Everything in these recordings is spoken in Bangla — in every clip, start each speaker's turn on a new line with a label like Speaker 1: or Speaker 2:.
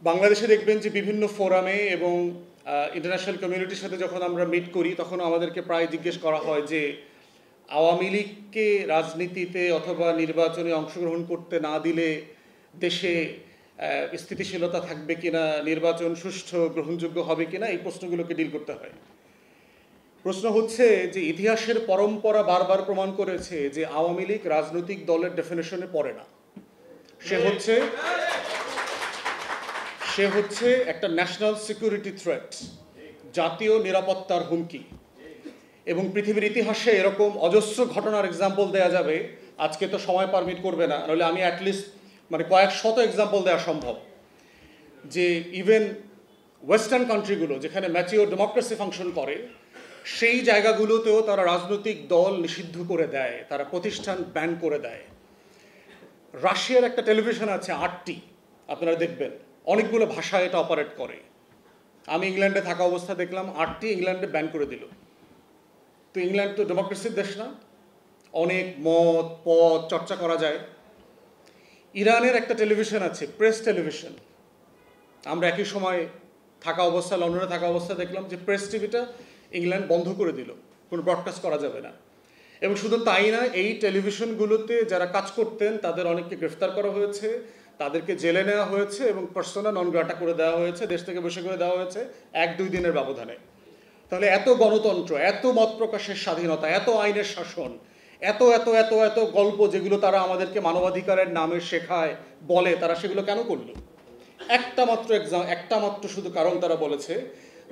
Speaker 1: বাংলাদেশে দেখবেন যে বিভিন্ন ফোরামে এবং ইন্টারন্যাশনাল কমিউনিটির সাথে যখন আমরা মিট করি তখন আমাদেরকে প্রায় জিজ্ঞেস করা হয় যে আওয়ামী লীগকে রাজনীতিতে অথবা নির্বাচনে অংশগ্রহণ করতে না দিলে দেশে স্থিতিশীলতা থাকবে কিনা, নির্বাচন সুষ্ঠু গ্রহণযোগ্য হবে কিনা, এই প্রশ্নগুলোকে ডিল করতে হয়। প্রশ্ন হচ্ছে যে ইতিহাসের পরম্পরা বারবার প্রমাণ করেছে যে আওয়ামী লীগ রাজনৈতিক দলের ডেফিনেশনে পড়ে না। সে হচ্ছে একটা ন্যাশনাল সিকিউরিটি থ্রেট, জাতীয় নিরাপত্তার হুমকি। এবং পৃথিবীর ইতিহাসে এরকম অজস্র ঘটনার এক্সাম্পল দেওয়া যাবে, আজকে তো সময় পারমিট করবে না, নাহলে আমি অ্যাটলিস্ট কয়েক শত এক্সাম্পল দেওয়া সম্ভব, যে ইভেন ওয়েস্টার্ন কান্ট্রিগুলো যেখানে ম্যাচিওর ডেমোক্রেসি ফাংশন করে সেই জায়গাগুলোতেও তারা রাজনৈতিক দল নিষিদ্ধ করে দেয়, তারা প্রতিষ্ঠান ব্যান করে দেয়। রাশিয়ার একটা টেলিভিশন আছে RT, আপনারা দেখবেন অনেকগুলো ভাষায় এটা অপারেট করে। আমি ইংল্যান্ডে থাকা অবস্থা দেখলাম RT ইংল্যান্ডে ব্যান করে দিল। তো ইংল্যান্ড তো ডেমোক্রেসির দেশ না, অনেক মত পথ চর্চা করা যায়। ইরানের একটা টেলিভিশন আছে, প্রেস টেলিভিশন, আমরা একই সময় থাকা অবস্থা, লন্ডনে থাকা অবস্থা দেখলাম যে প্রেস টিভিটা ইংল্যান্ড বন্ধ করে দিল, কোনো ব্রডকাস্ট করা যাবে না। এবং শুধু তাই না, এই টেলিভিশনগুলোতে যারা কাজ করতেন তাদের অনেককে গ্রেফতার করা হয়েছে, তাদেরকে জেলে নেওয়া হয়েছে এবং পার্সোনা নন গ্রাটা করে দেওয়া হয়েছে, দেশ থেকে বসে করে দেওয়া হয়েছে 1-2 দিনের ব্যবধানে। তাহলে এত গণতন্ত্র, এত মত প্রকাশের স্বাধীনতা, এত আইনের শাসন, এত এত এত এত গল্প যেগুলো তারা আমাদেরকে মানবাধিকারের নামে শেখায় বলে, তারা সেগুলো কেন করলো? একটা মাত্র শুধু কারণ তারা বলেছে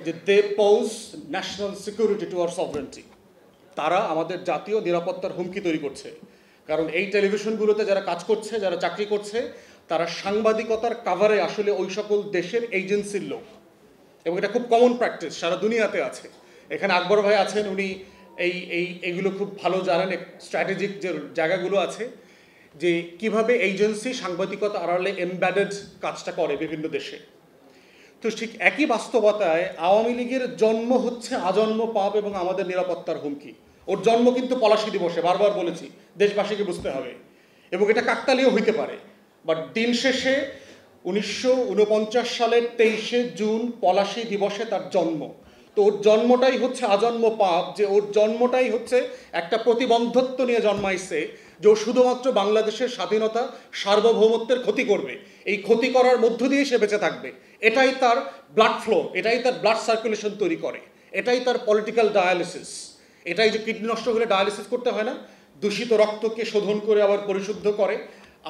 Speaker 1: যে they pose national security to our sovereignty, তারা আমাদের জাতীয় নিরাপত্তার হুমকি তৈরি করছে। কারণ এই টেলিভিশনগুলোতে যারা কাজ করছে, যারা চাকরি করছে, তারা সাংবাদিকতার কাভারে আসলে ওই সকল দেশের এজেন্সির লোক, এবং এটা খুব কমন প্র্যাকটিস, সারা দুনিয়াতে আছে। এখানে আকবর ভাই আছেন, উনি এইগুলো খুব ভালো জানেন, স্ট্র্যাটেজিক যে জায়গাগুলো আছে, যে কিভাবে এজেন্সি সাংবাদিকতা আড়ালে এমবেডেড কাজটা করে বিভিন্ন দেশে। তো ঠিক একই বাস্তবতায় আওয়ামী লীগের জন্ম হচ্ছে আজন্ম পাপ এবং আমাদের নিরাপত্তার হুমকি। ওর জন্ম কিন্তু পলাশী দিবসে, বারবার বলেছি, দেশবাসীকে বুঝতে হবে। এবং এটা কাকতালীয় হইতে পারে, বাট দিন শেষে 1949 সালের 23শে জুন পলাশী দিবসে তার জন্ম। তো ওর জন্মটাই হচ্ছে আজন্ম পাপ, যে ওর জন্মটাই হচ্ছে একটা প্রতিবন্ধত্ব নিয়ে জন্মাইছে, যে ও শুধুমাত্র বাংলাদেশের স্বাধীনতা সার্বভৌমত্বের ক্ষতি করবে, এই ক্ষতি করার মধ্য দিয়ে সে বেঁচে থাকবে। এটাই তার ব্লাড ফ্লো, এটাই তার ব্লাড সার্কুলেশন তৈরি করে, এটাই তার পলিটিক্যাল ডায়ালিসিস। এটাই যে কিডনি নষ্ট হলে ডায়ালিসিস করতে হয় না, দূষিত রক্তকে শোধন করে আবার পরিশুদ্ধ করে।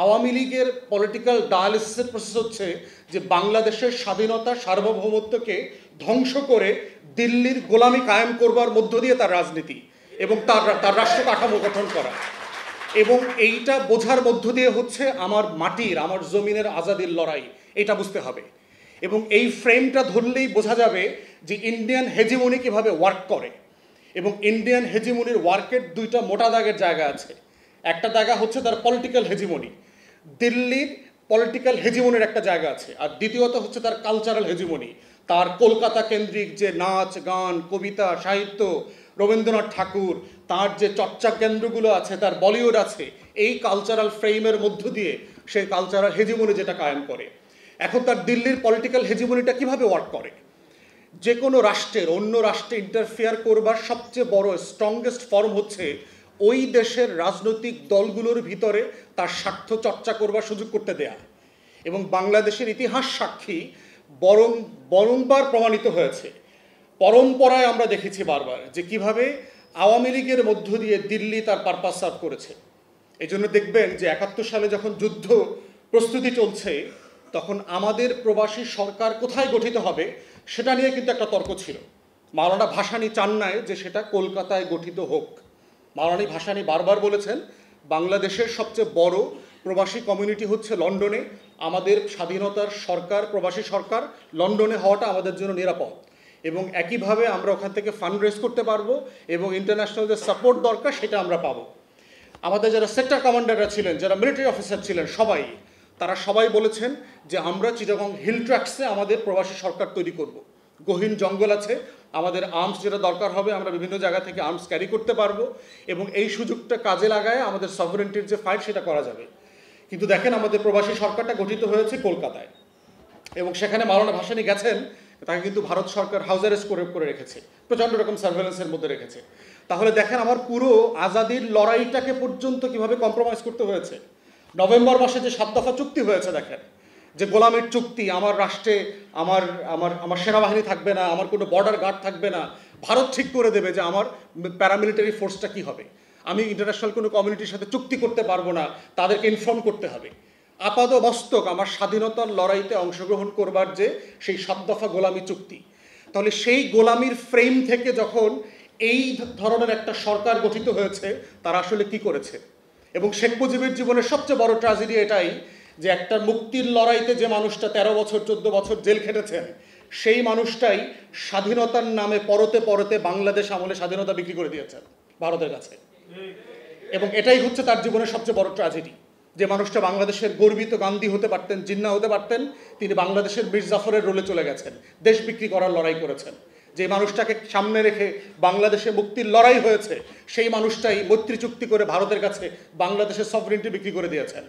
Speaker 1: আওয়ামী লীগের পলিটিক্যাল ডায়ালিসিসের প্রসেস হচ্ছে যে বাংলাদেশের স্বাধীনতা সার্বভৌমত্বকে ধ্বংস করে দিল্লির গোলামি কায়েম করবার মধ্য দিয়ে তার রাজনীতি এবং তার রাষ্ট্র কাঠামো গঠন করা। এবং এইটা বোঝার মধ্য দিয়ে হচ্ছে আমার মাটির, আমার জমিনের আজাদির লড়াই, এটা বুঝতে হবে। এবং এই ফ্রেমটা ধরলেই বোঝা যাবে যে ইন্ডিয়ান হেজিমনি কীভাবে ওয়ার্ক করে। এবং ইন্ডিয়ান হেজিমনির ওয়ার্কের দুইটা মোটা দাগের জায়গা আছে। একটা জায়গা হচ্ছে তার পলিটিক্যাল হেজিমনি, দিল্লির পলিটিক্যাল হেজিমনির একটা জায়গা আছে। আর দ্বিতীয়ত হচ্ছে তার কালচারাল হেজিমনি, তার কলকাতা কেন্দ্রিক যে নাচ গান কবিতা সাহিত্য, রবীন্দ্রনাথ ঠাকুর, তার যে চর্চা কেন্দ্রগুলো আছে, তার বলিউড আছে, এই কালচারাল ফ্রেমের মধ্য দিয়ে সেই কালচারাল হেজিমনি যেটা কায়েম করে। এখন তার দিল্লির পলিটিক্যাল হেজিমনিটা কিভাবে ওয়ার্ক করে? যে কোনো রাষ্ট্রের অন্য রাষ্ট্রে ইন্টারফেয়ার করবার সবচেয়ে বড় স্ট্রংগেস্ট ফর্ম হচ্ছে ওই দেশের রাজনৈতিক দলগুলোর ভিতরে তার স্বার্থ চর্চা করবার সুযোগ করতে দেয়া। এবং বাংলাদেশের ইতিহাস সাক্ষী, বরংবার প্রমাণিত হয়েছে, পরম্পরায় আমরা দেখেছি বারবার যে কিভাবে আওয়ামী লীগের মধ্য দিয়ে দিল্লি তার পারপাস সার্ভ করেছে। এই জন্য দেখবেন যে 71 সালে যখন যুদ্ধ প্রস্তুতি চলছে, তখন আমাদের প্রবাসী সরকার কোথায় গঠিত হবে সেটা নিয়ে কিন্তু একটা তর্ক ছিল। মাওলানা ভাসানী চান নাই যে সেটা কলকাতায় গঠিত হোক। মাওলানা ভাসানী বারবার বলেছেন বাংলাদেশের সবচেয়ে বড় প্রবাসী কমিউনিটি হচ্ছে লন্ডনে, আমাদের স্বাধীনতার সরকার, প্রবাসী সরকার লন্ডনে হওয়াটা আমাদের জন্য নিরাপদ। এবং একইভাবে আমরা ওখান থেকে ফান্ড রেজ করতে পারবো এবং ইন্টারন্যাশনাল যে সাপোর্ট দরকার সেটা আমরা পাবো। আমাদের যারা সেক্টর কমান্ডাররা ছিলেন, যারা মিলিটারি অফিসার ছিলেন, তারা সবাই বলেছেন যে আমরা চিটাগং হিল ট্র্যাক্সে আমাদের প্রবাসী সরকার তৈরি করব। গহীন জঙ্গল আছে, আমাদের আর্মস যেটা দরকার হবে আমরা বিভিন্ন জায়গা থেকে আর্মস ক্যারি করতে পারবো এবং এই সুযোগটা কাজে লাগায় আমাদের সভরেন্টির যে ফাইট সেটা করা যাবে। কিন্তু দেখেন আমাদের প্রবাসী সরকারটা গঠিত হয়েছে কলকাতায়। এবং সেখানে মাওলানা ভাসানী গেছেন, তাকে কিন্তু ভারত সরকার হাউস অ্যারেস্ট করে রেখেছে, প্রচণ্ড রকম সার্ভেলেন্সের মধ্যে রেখেছে। তাহলে দেখেন আমার পুরো আজাদির লড়াইটাকে পর্যন্ত কিভাবে কম্প্রোমাইজ করতে হয়েছে। নভেম্বর মাসে যে 7 দফা চুক্তি হয়েছে, দেখেন যে গোলামের চুক্তি, আমার রাষ্ট্রে আমার আমার আমার সেনাবাহিনী থাকবে না, আমার কোনো বর্ডার গার্ড থাকবে না, ভারত ঠিক করে দেবে যে আমার প্যারামিলিটারি ফোর্সটা কী হবে, আমি ইন্টারন্যাশনাল কোনো কমিউনিটির সাথে চুক্তি করতে পারবো না, তাদেরকে ইনফর্ম করতে হবে। আপাদ মস্তক আমার স্বাধীনতার লড়াইতে অংশগ্রহণ করবার যে সেই 7 দফা গোলামি চুক্তি, তাহলে সেই গোলামির ফ্রেম থেকে যখন এই ধরনের একটা সরকার গঠিত হয়েছে, তারা আসলে কি করেছে। এবং শেখ মুজিবের জীবনের সবচেয়ে বড় ট্র্যাজেডি এটাই যে একটা মুক্তির লড়াইতে যে মানুষটা 13 বছর 14 বছর জেল খেটেছেন, সেই মানুষটাই স্বাধীনতার নামে পরতে পরতে বাংলাদেশ আমলে স্বাধীনতা বিক্রি করে দিয়েছেন ভারতের কাছে। এবং এটাই হচ্ছে তার জীবনের সবচেয়ে বড় ট্র্যাজেডি, যে মানুষটা বাংলাদেশের গর্বিত গান্ধী হতে পারতেন, জিন্না হতে পারতেন, তিনি বাংলাদেশের মীর জাফরের রোলে চলে গেছেন, দেশ বিক্রি করার লড়াই করেছেন। যে মানুষটাকে সামনে রেখে বাংলাদেশে মুক্তির লড়াই হয়েছে, সেই মানুষটাই মৈত্রী চুক্তি করে ভারতের কাছে বাংলাদেশের সভরেনিটি বিক্রি করে দিয়েছেন।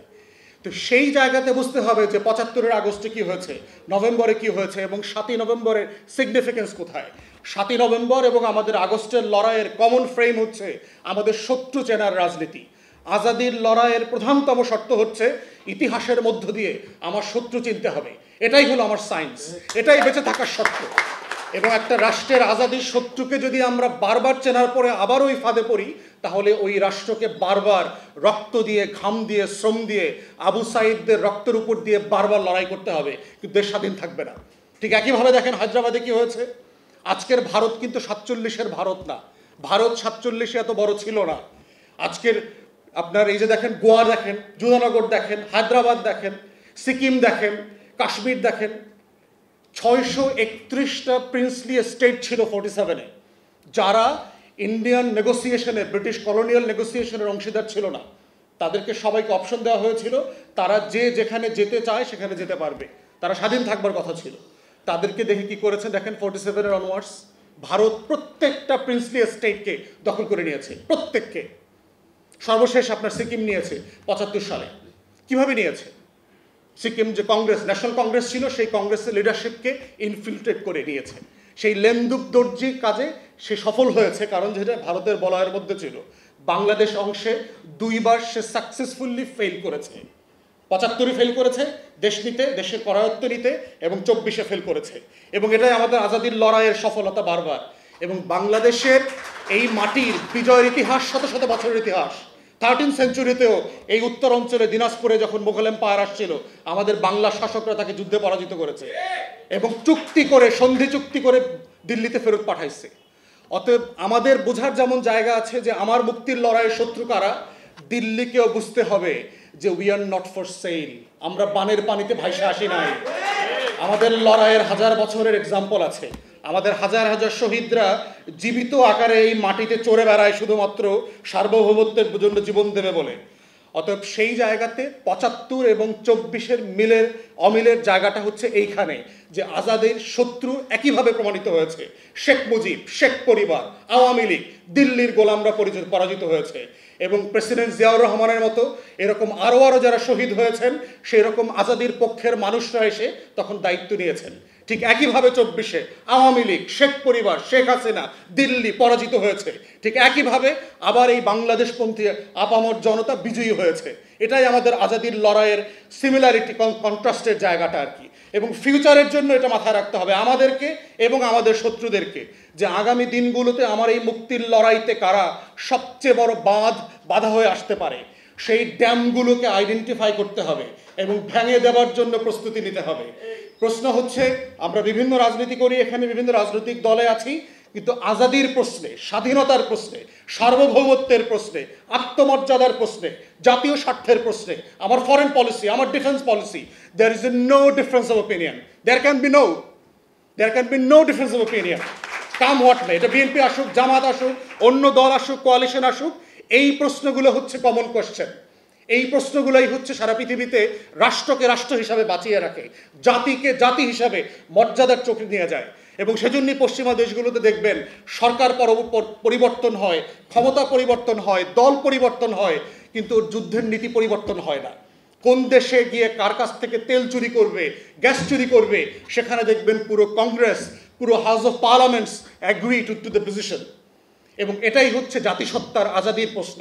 Speaker 1: তো সেই জায়গাতে বুঝতে হবে যে 75 আগস্টে কি হয়েছে, নভেম্বরে কি হয়েছে, এবং 7ই নভেম্বরের সিগনিফিকেন্স কোথায়। 7ই নভেম্বর এবং আমাদের আগস্টের লড়াইয়ের কমন ফ্রেম হচ্ছে আমাদের শত্রু চেনার রাজনীতি। আজাদির লড়াইয়ের প্রধানতম শর্ত হচ্ছে ইতিহাসের মধ্য দিয়ে আমার শত্রু চিনতে হবে, এটাই হলো আমার সায়েন্স, এটাই বেঁচে থাকার শর্ত। এবং একটা রাষ্ট্রের আজাদির শত্রুকে যদি আমরা বারবার চেনার পরে আবার ওই ফাঁদে পড়ি, তাহলে ওই রাষ্ট্রকে বারবার রক্ত দিয়ে, ঘাম দিয়ে, শ্রম দিয়ে, আবু সাইদদের রক্তের উপর দিয়ে বারবার লড়াই করতে হবে, কিন্তু দেশ স্বাধীন থাকবে না। ঠিক একইভাবে দেখেন হায়দ্রাবাদে কি হয়েছে। আজকের ভারত কিন্তু 47-এর ভারত না, ভারত 47-এ এত বড় ছিল না। আজকের আপনার এই যে দেখেন গোয়া দেখেন, জুনানগর দেখেন, হায়দ্রাবাদ দেখেন, সিকিম দেখেন, কাশ্মীর দেখেন, 631টা প্রিন্সলি স্টেট ছিল 47-এ, যারা ইন্ডিয়ান নেগোসিয়েশনে, ব্রিটিশ কলোনিয়াল নেগোসিয়েশনের অংশীদার ছিল না। তাদেরকে সবাইকে অপশন দেওয়া হয়েছিল, তারা যে যেখানে যেতে চায় সেখানে যেতে পারবে, তারা স্বাধীন থাকবার কথা ছিল। তাদেরকে দেখে কি করেছে দেখেন, 47-এর অনওয়ার্ডস ভারত প্রত্যেকটা প্রিন্সলি স্টেটকে দখল করে নিয়েছে, প্রত্যেককে। সর্বশেষ আপনার সিকিম নিয়েছে 75 সালে। কিভাবে নিয়েছে? সিকিম যে কংগ্রেস, ন্যাশনাল কংগ্রেস ছিল, সেই কংগ্রেসের লিডারশিপকে ইনফিল্ট্রেট করে নিয়েছে। সেই লেন্দুক দর্জির কাজে সে সফল হয়েছে, কারণ যেটা ভারতের বলয়ের মধ্যে ছিল। বাংলাদেশ অংশে 2 বার সে সাকসেসফুলি ফেল করেছে। 75-এ ফেল করেছে দেশ নিতে, দেশের করায়ত্ত নিতে, এবং 24-এ ফেল করেছে। এবং এটাই আমাদের আজাদির লড়াইয়ের সফলতা বারবার। এবং বাংলাদেশের এই মাটির বিজয়ের ইতিহাস শত শত বছরের ইতিহাস। 13th সেঞ্চুরিতেও এই উত্তর অঞ্চলে দিনাজপুরে যখন মুঘল এম্পায়ার আসছিল, আমাদের বাংলা শাসকরা তাকে যুদ্ধে পরাজিত করেছে এবং চুক্তি করে, সন্ধি চুক্তি করে দিল্লিতে ফেরত পাঠাইছে। অতএব আমাদের বোঝার যেমন জায়গা আছে যে আমার মুক্তির লড়াইয়ের শত্রু কারা, দিল্লিকেও বুঝতে হবে যে we are not for sale, আমরা বানের পানিতে ভাইসে আসি নাই। আমাদের লড়াইয়ের হাজার বছরের এক্সাম্পল আছে। আমাদের হাজার হাজার শহীদরা জীবিত আকারে এই মাটিতে চড়ে বেড়ায় শুধুমাত্র সার্বভৌমত্বের জন্য জীবন দেবে বলে। অতএব সেই জায়গাতে 75 এবং 24-এর অমিলের জায়গাটা হচ্ছে এইখানে, যে আজাদের শত্রু একইভাবে প্রমাণিত হয়েছে। শেখ মুজিব, শেখ পরিবার, আওয়ামী লীগ, দিল্লির গোলামরা পরাজিত হয়েছে। এবং প্রেসিডেন্ট জিয়াউর রহমানের মতো এরকম আরও যারা শহীদ হয়েছেন, সেই রকম আজাদির পক্ষের মানুষরা এসে তখন দায়িত্ব নিয়েছেন। ঠিক একইভাবে 24-এ আওয়ামী লীগ, শেখ পরিবার, শেখ হাসিনা, দিল্লি পরাজিত হয়েছে। ঠিক একইভাবে আবার এই বাংলাদেশপন্থী আপামর জনতা বিজয়ী হয়েছে। এটাই আমাদের আজাদির লড়াইয়ের সিমিলারিটি, কন্ট্রাস্টের জায়গাটা আর কি। এবং ফিউচারের জন্য এটা মাথায় রাখতে হবে আমাদেরকে এবং আমাদের শত্রুদেরকে, যে আগামী দিনগুলোতে আমার এই মুক্তির লড়াইতে কারা সবচেয়ে বড় বাধা হয়ে আসতে পারে, সেই ড্যামগুলোকে আইডেন্টিফাই করতে হবে এবং ভেঙে দেওয়ার জন্য প্রস্তুতি নিতে হবে। প্রশ্ন হচ্ছে, আমরা বিভিন্ন রাজনীতি করি, এখানে বিভিন্ন রাজনৈতিক দলে আছি, কিন্তু আজাদির প্রশ্নে, স্বাধীনতার প্রশ্নে, সার্বভৌমত্বের প্রশ্নে, আত্মমর্যাদার প্রশ্নে, জাতীয় স্বার্থের প্রশ্নে, আমার ফরেন পলিসি, আমার defence policy, there is no difference of opinion. There can be no difference of opinion. Come what may, এটা বিএনপি আসুক, জামাত আসুক, অন্য দল আসুক, কোয়ালিশন আসুক, এই প্রশ্নগুলো হচ্ছে কমন কোয়েশ্চেন। এই প্রশ্নগুলোই হচ্ছে সারা পৃথিবীতে রাষ্ট্রকে রাষ্ট্র হিসাবে বাঁচিয়ে রাখে, জাতিকে জাতি হিসাবে মর্যাদার চোখে নিয়ে যায়। এবং সেজন্যই পশ্চিমা দেশগুলোতে দেখবেন সরকার পরিবর্তন হয়, ক্ষমতা পরিবর্তন হয়, দল পরিবর্তন হয়, কিন্তু যুদ্ধের নীতি পরিবর্তন হয় না। কোন দেশে গিয়ে কার কাছ থেকে তেল চুরি করবে, গ্যাস চুরি করবে, সেখানে দেখবেন পুরো কংগ্রেস, পুরো house of parliaments agree to the position. এবং এটাই হচ্ছে জাতিসত্তার আজাদির প্রশ্ন।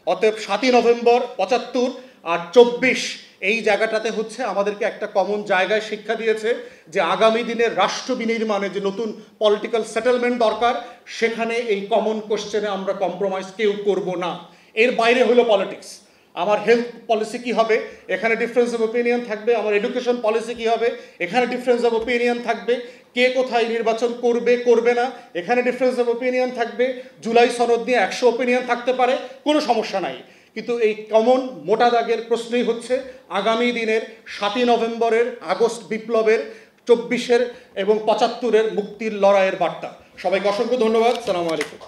Speaker 1: অতএব 7ই নভেম্বর 75 আর 24 এই জায়গাটাতে হচ্ছে আমাদেরকে একটা কমন জায়গায় শিক্ষা দিয়েছে যে আগামী দিনের রাষ্ট্র বিনির্মাণে যে নতুন পলিটিক্যাল সেটেলমেন্ট দরকার, সেখানে এই কমন কোশ্চেনে আমরা কম্প্রোমাইজ কেউ করব না। এর বাইরে হলো পলিটিক্স। আমার হেলথ পলিসি কী হবে, এখানে ডিফারেন্স অফ ওপিনিয়ন থাকবে। আমার এডুকেশন পলিসি কী হবে, এখানে ডিফারেন্স অফ ওপিনিয়ন থাকবে। কে কোথায় নির্বাচন করবে করবে না, এখানে ডিফারেন্স অফ ওপিনিয়ন থাকবে। জুলাই সনদ নিয়ে 100 ওপিনিয়ন থাকতে পারে, কোনো সমস্যা নাই। কিন্তু এই কমন মোটা দাগের প্রশ্নই হচ্ছে আগামী দিনের 7ই নভেম্বরের, আগস্ট বিপ্লবের, 24-এর এবং 75-এর মুক্তির লড়াইয়ের বার্তা। সবাইকে অসংখ্য ধন্যবাদ। সালামু আলাইকুম।